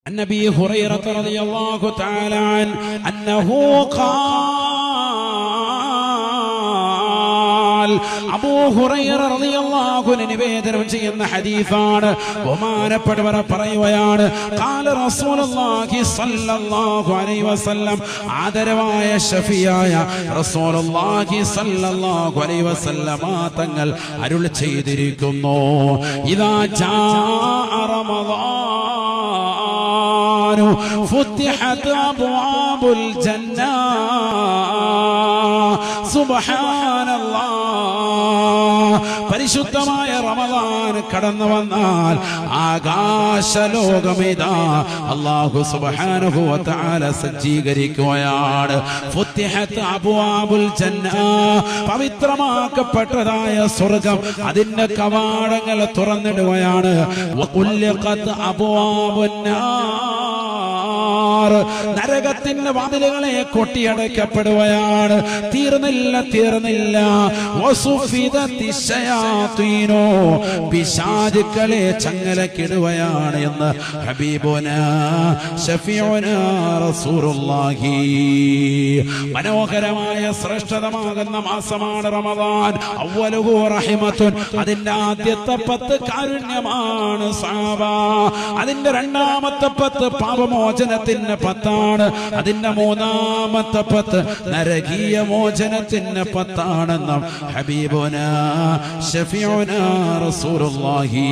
عن أبي هريرة رضي الله تعالى عنه أنه قال അബൂ ഹുറൈറ റളിയല്ലാഹു അൻഹു നിവേദനം ചെയ്യുന്ന ഹദീസാണ്. ബഹുമാനപ്പെട്ടവർ പറയുകയാണ്, ഖാല റസൂലുള്ളാഹി സ്വല്ലല്ലാഹു അലൈഹി വസല്ലം, ആദരവായ ഷഫിയായ റസൂലുള്ളാഹി സ്വല്ലല്ലാഹു അലൈഹി വസല്ലം തങ്ങൾ അരുൾ ചെയ്തിരിക്കുന്നു, ഇദാ ജാഅ റമളാൻ ഫുത്തിഹത് അബ്വാബുൽ ജന്ന. സുബ്ഹാനല്ലാഹ്. പരിശുദ്ധമായ റമളാൻ കടന്നു വന്നാൽ ആകാശലോകമിതാ അല്ലാഹു സുബ്ഹാനഹു വ തആല സജ്ജീകരിക്കുകയാണ്. ഫുത്തിഹത് അബ്വാബുൽ ജന്ന. പവിത്രമാക്കപ്പെട്ടതായ സ്വർഗ്ഗം അതിന്റെ കവാടങ്ങൾ തുറന്നിടുകയാണ്. വഖുല്ലിഖത് അബ്വാബുൻ നാർ. നരകത്തിന്റെ വാതിലുകളെ കൊട്ടിയടക്കപ്പെടുകയാണ്. തീർന്നില്ല. പിശാചുക്കളെ ചങ്ങലക്കിടുകയാണ് എന്ന് ഹബീബുനാ ശഫീഉനാ റസൂലുള്ളാഹി. മനോഹരമായ ശ്രേഷ്ഠതമാകുന്ന മാസമാണ് റമളാൻ. അവ്വലുഹു റഹ്മത്തുൻ. അതിന്റെ ആദ്യത്തെ 10 കാരുണ്യമാണ് സഹാബ. അതിന്റെ രണ്ടാമത്തെ 10 പാപമോചനത്തിന്റെ 10 അതിന്റെ മൂന്നാമത്തെ 10 നരകീയ മോചനത്തിന് 10 ഹബീബുനാ ശഫീഉനാ റസൂലുള്ളാഹി.